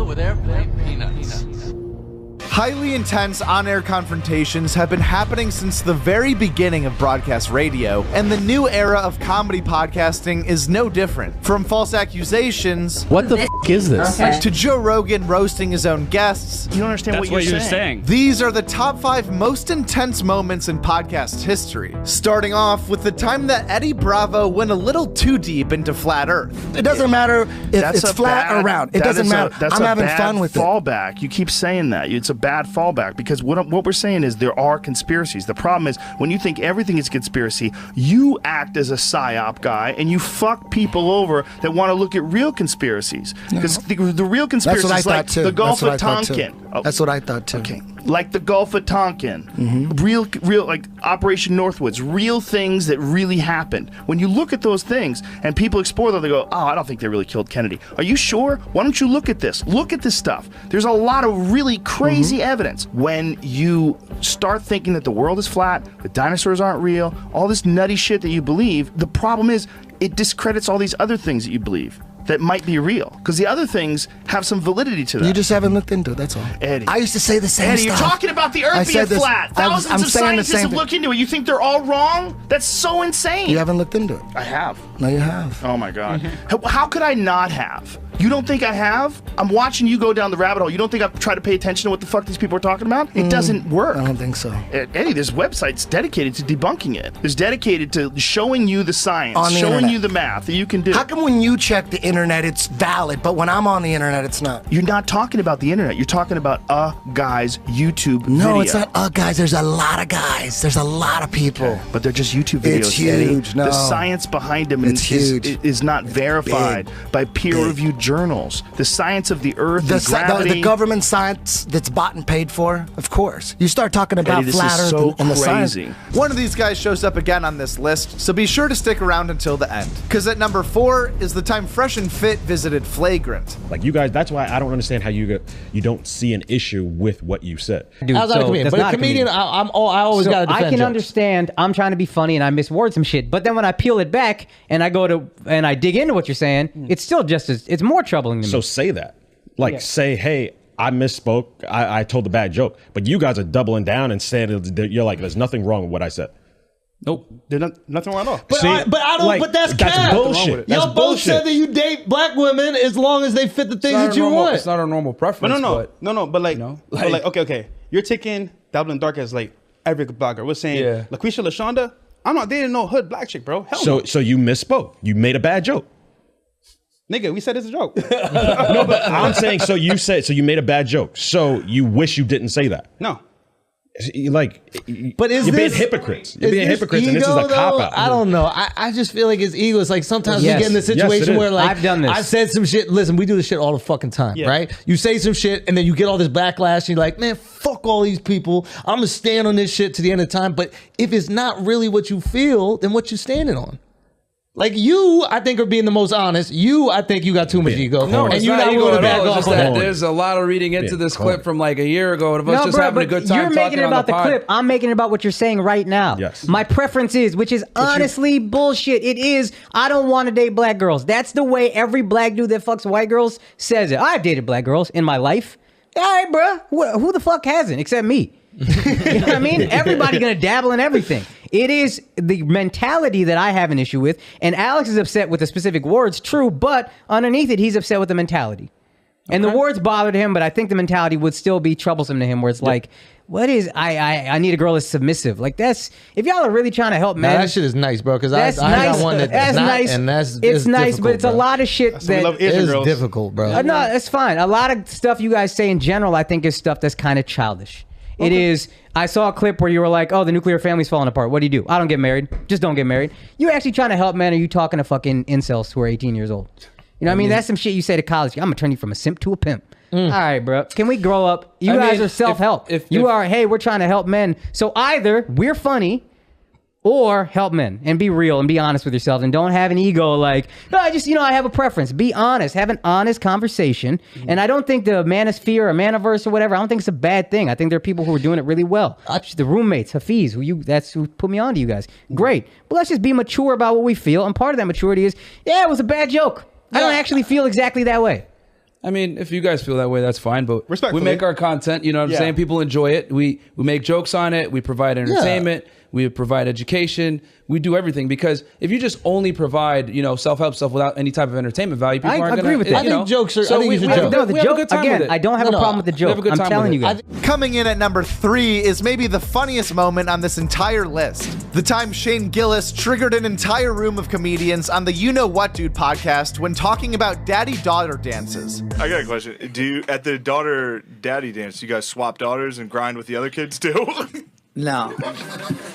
deal with airplane peanuts. Highly intense on-air confrontations have been happening since the very beginning of broadcast radio, and the new era of comedy podcasting is no different. From false accusations, what the f*** is this? Okay. To Joe Rogan roasting his own guests. You don't understand what you're saying. These are the top 5 most intense moments in podcast history. Starting off with the time that Eddie Bravo went a little too deep into flat Earth. It doesn't matter if it's flat or round. It doesn't matter. I'm having fun with it. Fallback. You keep saying that. It's a bad fallback because what we're saying is there are conspiracies. The problem is when you think everything is conspiracy, you act as a psyop guy and you fuck people over that want to look at real conspiracies. Because the real conspiracy is like the Gulf of Tonkin. That's what I thought too. Okay. Like the Gulf of Tonkin, real, like Operation Northwoods, real things that really happened. When you look at those things and people explore them, they go, oh, I don't think they really killed Kennedy. Are you sure? Why don't you look at this? Look at this stuff. There's a lot of really crazy evidence. When you start thinking that the world is flat, the dinosaurs aren't real, all this nutty shit that you believe, the problem is it discredits all these other things that you believe that might be real, because the other things have some validity to them. You just haven't looked into it, that's all. Eddie. I used to say the same stuff. Eddie, you're talking about the Earth being flat. Thousands of scientists have looked into it. You think they're all wrong? That's so insane. You haven't looked into it. I have. No, you have. Oh my God. How could I not have? You don't think I have? I'm watching you go down the rabbit hole. You don't think I've tried to pay attention to what the fuck these people are talking about? It doesn't work. I don't think so. Eddie, there's websites dedicated to debunking it. There's dedicated to showing you the science, showing you the math that you can do. How come when you check the internet it's valid, but when I'm on the internet it's not? You're not talking about the internet. You're talking about a guy's YouTube video. No, it's not guys. There's a lot of guys. There's a lot of people. Okay. But they're just YouTube videos, It's huge. Eddie. No. The science behind them is not verified by peer-reviewed journals. The science of the Earth and gravity. The government science that's bought and paid for, of course. You start talking about Eddie, flat Earth and the science. One of these guys shows up again on this list, so be sure to stick around until the end. Because at number 4 is the time Fresh and Fit visited Flagrant. Like you guys, that's why I don't understand how you don't see an issue with what you said. Dude, I was not a comedian, but a comedian, I always got to defend I can jokes. understand. I'm trying to be funny and I misword some shit, but then when I peel it back and I go to and I dig into what you're saying, it's still just as it's more troubling to me. So say that, like say, hey, I misspoke. I told a bad joke, but you guys are doubling down and saying that you're like, there's nothing wrong with what I said. Nope, there's nothing wrong at all. But I don't. Like, but that's that's bullshit. Y'all both said that you date black women as long as they fit the things that you want. It's not a normal preference. But like, okay. You're taking Dublin Dark as like every blogger. We're saying LaQuisha LaShonda. I'm not dating no hood black chick, bro. Hell no. So you misspoke. You made a bad joke. Nigga, we said it's a joke. No, but I'm saying, so you made a bad joke. So you wish you didn't say that. No. Like, but you're being hypocrites. You're being hypocrites, and this is a cop-out. I don't know. I just feel like it's ego. It's like sometimes we get in this situation where like I've done this. I've said some shit. Listen, we do this shit all the fucking time, right? You say some shit and then you get all this backlash and you're like, man, fuck all these people. I'm gonna stand on this shit to the end of time. But if it's not really what you feel, then what you standing on? Like you, I think, are being the most honest. You, I think you got too much ego. No, and it's you're not not ego willing to at back all. off It's on just that. that there's a lot of reading into this clip from like a year ago of us just having a good time. You're making it about the clip. I'm making it about what you're saying right now. Yes. My preference is, which is honestly bullshit. It is, I don't want to date black girls. That's the way every black dude that fucks white girls says it. I've dated black girls in my life. All right, bro. Who the fuck hasn't except me? You know what I mean? Everybody gonna dabble in everything. It is the mentality that I have an issue with, and Alex is upset with the specific words, true, but underneath it, he's upset with the mentality. And the words bothered him, but I think the mentality would still be troublesome to him, where it's like, what is, I need a girl that's submissive. Like that's, if y'all are really trying to help men. That shit is nice, bro, because I got one that's not, nice. And that's it's nice, but it's a lot of shit that is difficult, bro. No, it's fine. A lot of stuff you guys say in general, I think is stuff that's kind of childish. It is, I saw a clip where you were like, oh, the nuclear family's falling apart. What do? I don't get married. Just don't get married. You actually trying to help men, or you talking to fucking incels who are 18 years old? You know what I mean? That's some shit you say to college. I'm going to turn you from a simp to a pimp. All right, bro. Can we grow up? You guys are self-help. Hey, we're trying to help men. So either we're funny or help men and be real and be honest with yourselves and don't have an ego like, no, I have a preference. Be honest. Have an honest conversation. And I don't think the manosphere or manaverse or whatever, I don't think it's a bad thing. I think there are people who are doing it really well. The roommates, Hafiz, that's who put me on to you guys. Great. But let's just be mature about what we feel. And part of that maturity is, it was a bad joke. I don't actually feel exactly that way. I mean, if you guys feel that way, that's fine. But Respectfully. we make our content. You know what I'm saying? People enjoy it. We make jokes on it. We provide entertainment. We provide education. We do everything, because if you just only provide, self-help stuff without any type of entertainment value, people aren't going to. I agree with that. I think jokes are. So I think we you should have joke. No, the we have a joke good time again. with it. I don't have a problem with the joke. We have a good I'm time telling with you it. guys. Coming in at number 3 is maybe the funniest moment on this entire list. The time Shane Gillis triggered an entire room of comedians on the You Know What Dude podcast when talking about daddy-daughter dances. I got a question. Do you, at the daughter-daddy dance, you guys swap daughters and grind with the other kids too? No.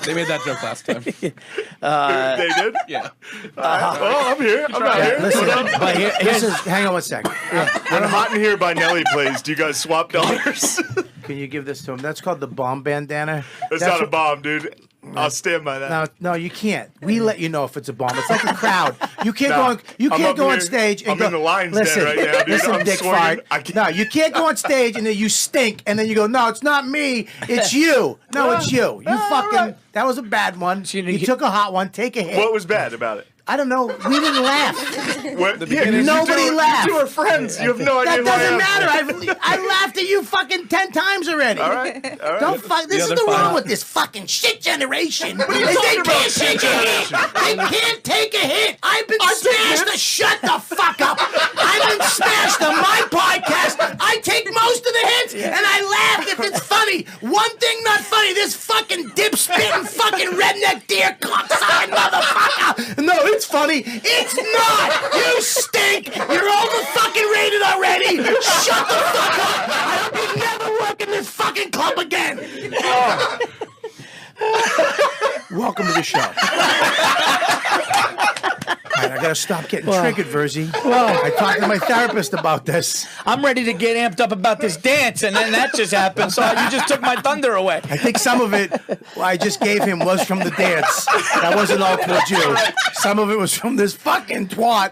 They made that joke last time. They did? Yeah. Oh, I'm here. I'm not here. Listen, but hang on one second. When Hot in Here by Nelly plays, do you guys swap daughters? Can you give this to him? That's called the bomb bandana. That's not a bomb, dude. I'll stand by that. No, you can't. We let you know if it's a bomb. It's like a crowd. You can't go. You can't go on stage and I'm go. in the lion's listen, den right now, dude. listen, I'm Dick swinging. Fart. No, you can't go on stage and then you stink and then you go, no, it's not me, it's you. No, it's you. You fucking. Right. That was a bad one. You took a hot one. Take a hit. What was bad about it? I don't know. We didn't laugh. Nobody laughed. You two are friends. You have no idea. That doesn't matter. I laughed at you fucking 10 times already. All right. Don't fuck. This is the wrong with this fucking shit generation. They can't take a hit. They can't take a hit. I've been smashed. Shut the fuck up. I've been smashed on my podcast. I take most of the hits and I laugh if it's funny. One thing not funny. This fucking dip-spitting fucking redneck deer cocksucking motherfucker. No, it's funny. It's not. You stink. You're over fucking rated already. Shut the fuck up. I hope you never work in this fucking club again. Welcome to the show. All right, I gotta stop getting triggered, Verzi. I talked to my therapist about this. I'm ready to get amped up about this dance, and then that just happened, so you just took my thunder away. I think some of it I just gave him was from the dance. That wasn't all towards you. Some of it was from this fucking twat.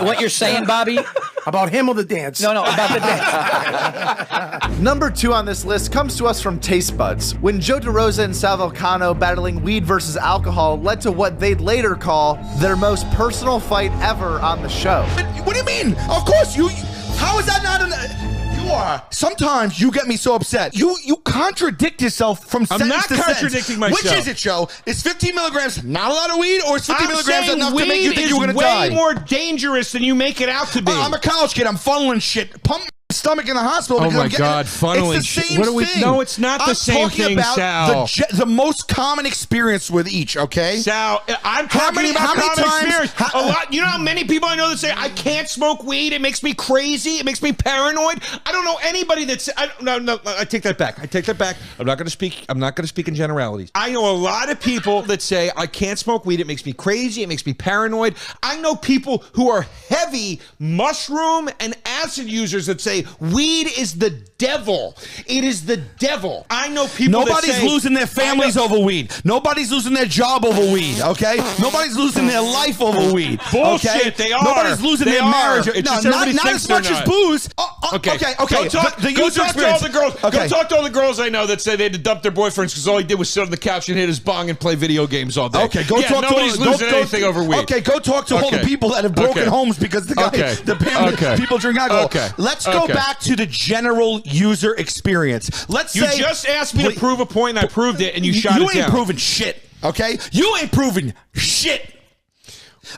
What you're saying, Bobby? About him or the dance? No, about the dance. Number 2 on this list comes to us from Taste Buds, when Joe DeRosa and Sal Vulcano battling weed versus alcohol led to what they'd later call their most personal fight ever on the show. What do you mean? Of course, how is that not you are. Sometimes you get me so upset. You contradict yourself from sentence to sentence. I'm not contradicting myself. Which is it, Joe? Is 15 milligrams not a lot of weed, or is 50 milligrams enough to make you think you were going to die? Weed is way more dangerous than you make it out to be. I'm a college kid. I'm funneling shit. Pump my stomach in the hospital. Oh my God, funneling shit. It's the shit. same thing. No, it's not the same thing, Sal. The most common experience with each, okay? Sal, I'm talking about common experience. A lot. You know how many people I know that say, I can't smoke weed. It makes me crazy. It makes me paranoid. I don't know anybody that's... No, I take that back. I'm not going to speak in generalities. I know a lot of people that say, I can't smoke weed. It makes me crazy. It makes me paranoid. I know people who are heavy mushroom and acid users that say, weed is the devil. It is the devil. I know people Nobody's losing their families over weed. Nobody's losing their job over weed, okay? Nobody's losing their life over weed. Bullshit, okay? they are. Nobody's losing their marriage. It's no, just not as much as booze. Okay. Okay. Go talk to all the girls. Go talk to all the girls I know that say they had to dump their boyfriends because all he did was sit on the couch and hit his bong and play video games all day. Okay, go talk to nobody's losing anything over weed. Okay, go talk to all the people that have broken homes because people drink alcohol. Okay. Let's go back to the general user experience. You just asked me to prove a point, and I proved it, and you shot it down. You ain't proving shit, okay? You ain't proving shit.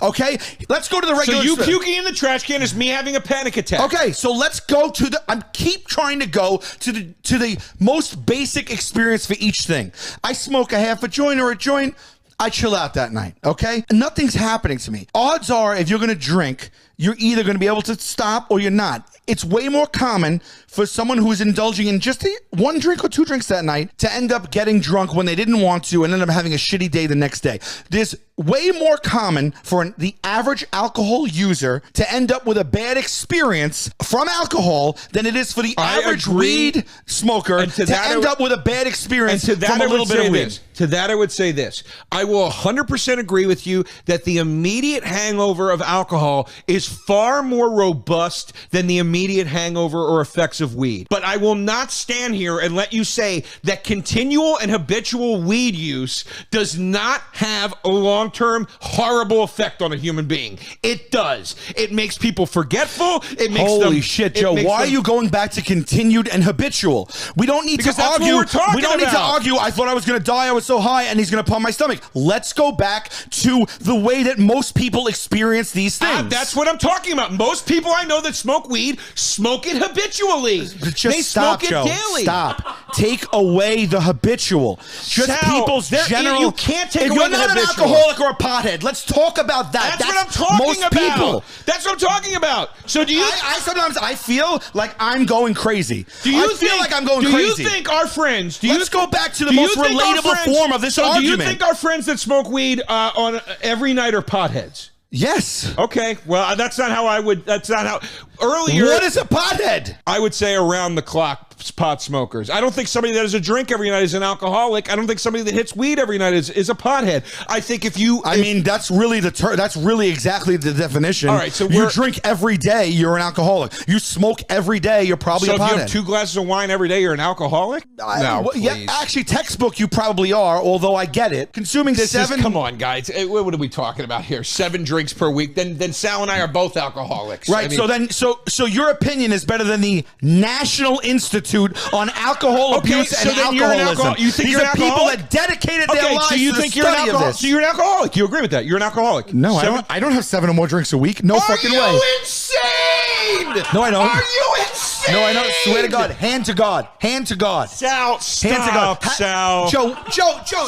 Okay, let's go to the regular. So you puking in the trash can is me having a panic attack. Okay, so let's go to the. I keep trying to go to the most basic experience for each thing. I smoke a half a joint or a joint. I chill out that night. Okay, nothing's happening to me. Odds are, if you're gonna drink, you're either gonna be able to stop or you're not. It's way more common for someone who is indulging in just one drink or two drinks that night to end up getting drunk when they didn't want to and end up having a shitty day the next day. There's way more common for the average alcohol user to end up with a bad experience from alcohol than it is for the average weed smoker to end up with a bad experience from a little bit of weed. To that, I would say this. I will 100% agree with you that the immediate hangover of alcohol is is far more robust than the immediate hangover or effects of weed. But I will not stand here and let you say that continual and habitual weed use does not have a long-term horrible effect on a human being. It does. It makes people forgetful. It makes Holy shit, Joe. Why are you going back to continued and habitual? We don't need to argue. We don't need to argue. I thought I was going to die. I was so high and he's going to pump my stomach. Let's go back to the way that most people experience these things. That's what I'm talking about. Most people I know that smoke weed smoke it habitually. They Stop, smoke it Joe. daily. Stop. Take away the habitual. Just Sal, people's general. You can't take if away you're the not an habitual. alcoholic or a pothead, let's talk about that. That's what I'm talking most about. People. That's what I'm talking about. So do you? I sometimes I feel like I'm going crazy. I feel like I'm going crazy. Do you think our friends? Let's go back to the most relatable form of this argument. Do you think our friends that smoke weed on every night are potheads? Yes. Okay. Well, that's not how I would. That's not how. Earlier, what is a pothead? I would say around the clock pot smokers. I don't think somebody that has a drink every night is an alcoholic. I don't think somebody that hits weed every night is a pothead. I think if you, I mean, that's really that's really exactly the definition. All right, so you drink every day, you're an alcoholic. You smoke every day, you're probably a pothead. So if you have 2 glasses of wine every day, you're an alcoholic? No, please. Yeah, actually, textbook, you probably are. Although I get it. Consuming come on, guys. What are we talking about here? 7 drinks per week. Then Sal and I are both alcoholics. Right. I mean, so your opinion is better than the National Institute on Alcohol Abuse and Alcoholism. You think These you're are an people alcoholic? that dedicated their lives so you to think the you're an study of alcoholic? this. So you're an alcoholic. You agree with that? You're an alcoholic. No, I don't have 7 or more drinks a week. No fucking way. Are you insane? No, I don't. Are you insane? No, I don't. Swear to God. Hand to God. Hand to God. Sal, stop. Sal. Joe,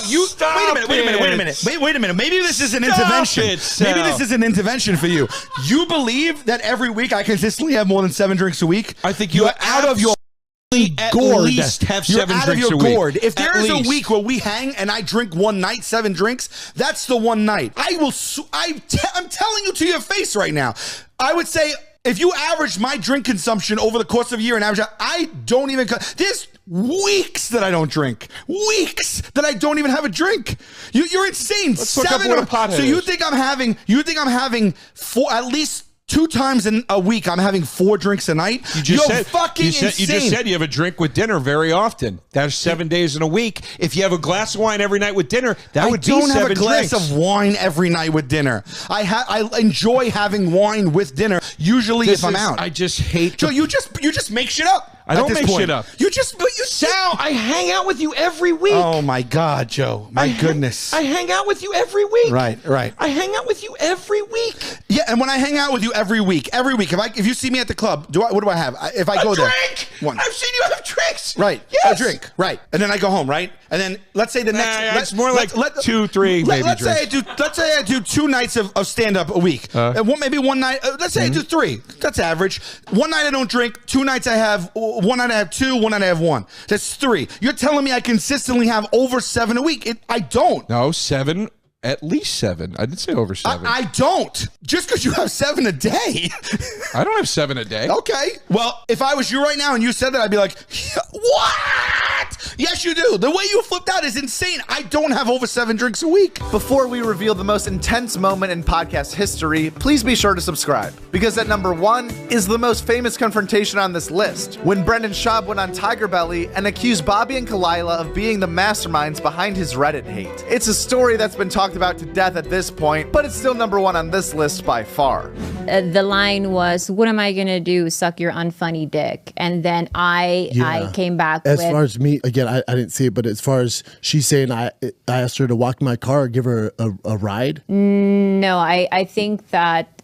you. Stop Wait a minute. Maybe this is an intervention. Maybe this is an intervention for you. You believe that every week I consistently have more than 7 drinks a week? I think you're out of your at gourd. least have 7 You're out drinks of your a week. gourd. If there At is least. a week where we hang and I drink one night 7 drinks, that's the one night. I'm telling you to your face right now. I would say if you average my drink consumption over the course of a year and average, I don't even. There's weeks that I don't drink. Weeks that I don't even have a drink. You're insane. Let's look up what a pothead So you is. think I'm having 4 at least 2 times in a week, I'm having 4 drinks a night. You're fucking insane. You just said you have a drink with dinner very often. That's 7 days in a week. If you have a glass of wine every night with dinner, that would be 7 drinks. I don't have a glass of wine every night with dinner. I enjoy having wine with dinner. Usually, if I'm out. I just hate. So you just make shit up. I don't make shit up. Sal, I hang out with you every week. Oh my God, Joe! My goodness. I hang out with you every week. Right. I hang out with you every week. Yeah, and when I hang out with you every week, if you see me at the club, what do I have? If I go there, I've seen you have drinks. Right. Yes. A drink. Right. And then I go home. Right. And then let's say the next. It's more like 2, 3 maybe let's drinks. say I do 2 nights of stand up a week. And maybe one night. Let's say I do 3. That's average. One night I don't drink. 2 nights I have. One night I have 2. One night I have 1. That's 3. You're telling me I consistently have over 7 a week? I don't. No, 7. At least 7. I didn't say over 7. I don't. Just because you have 7 a day. I don't have 7 a day. Okay. Well, if I was you right now and you said that, I'd be like, what? Yes, you do. The way you flipped out is insane. I don't have over 7 drinks a week. Before we reveal the most intense moment in podcast history, please be sure to subscribe. Because at number 1 is the most famous confrontation on this list, when Brendan Schaub went on Tiger Belly and accused Bobby and Kalila of being the masterminds behind his Reddit hate. It's a story that's been talked about to death at this point, but it's still number 1 on this list by far. The line was, "What am I gonna do? Suck your unfunny dick?" And then I came back as with, far as me, again, I didn't see it, but as far as she's saying, I asked her to walk in my car or give her a ride. No, I think that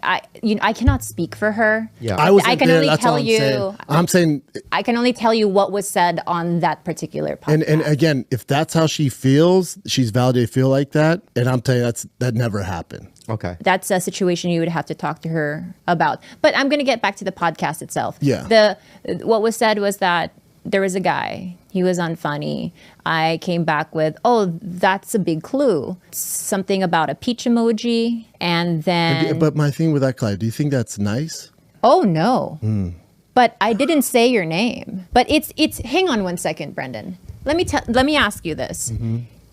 I cannot speak for her. Yeah, I can only tell you. I'm saying I can only tell you what was said on that particular podcast. And again, if that's how she feels, she's validated to feel like that. And I'm telling you, that never happened. Okay. That's a situation you would have to talk to her about. But I'm going to get back to the podcast itself. Yeah. What was said was that there was a guy. He was unfunny. I came back with, oh, that's a big clue. Something about a peach emoji. And then... But my thing with that, Clyde, do you think that's nice? Oh, no. But I didn't say your name. But it's hang on one second, Brendan. Let me ask you this.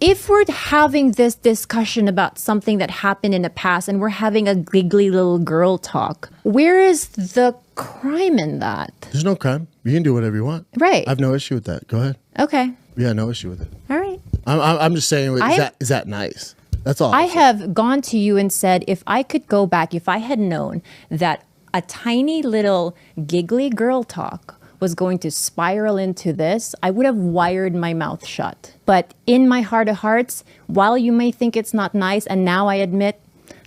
if we're having this discussion about something that happened in the past and we're having a giggly little girl talk, where is the crime in that? There's no crime. You can do whatever you want. Right. I have no issue with that. Go ahead. Okay. Yeah, no issue with it. All right. I'm just saying, is that nice? That's all. I have gone to you and said, if I could go back, if I had known that a tiny little giggly girl talk was going to spiral into this, I would have wired my mouth shut. But in my heart of hearts, while you may think it's not nice, and now I admit,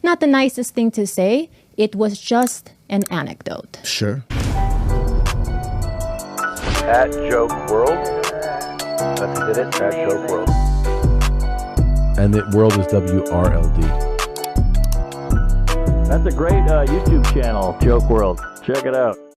not the nicest thing to say, it was just an anecdote. Sure. At Joke World. That's did it. At Joke World. And the world is WRLD. That's a great YouTube channel, Joke World. Check it out.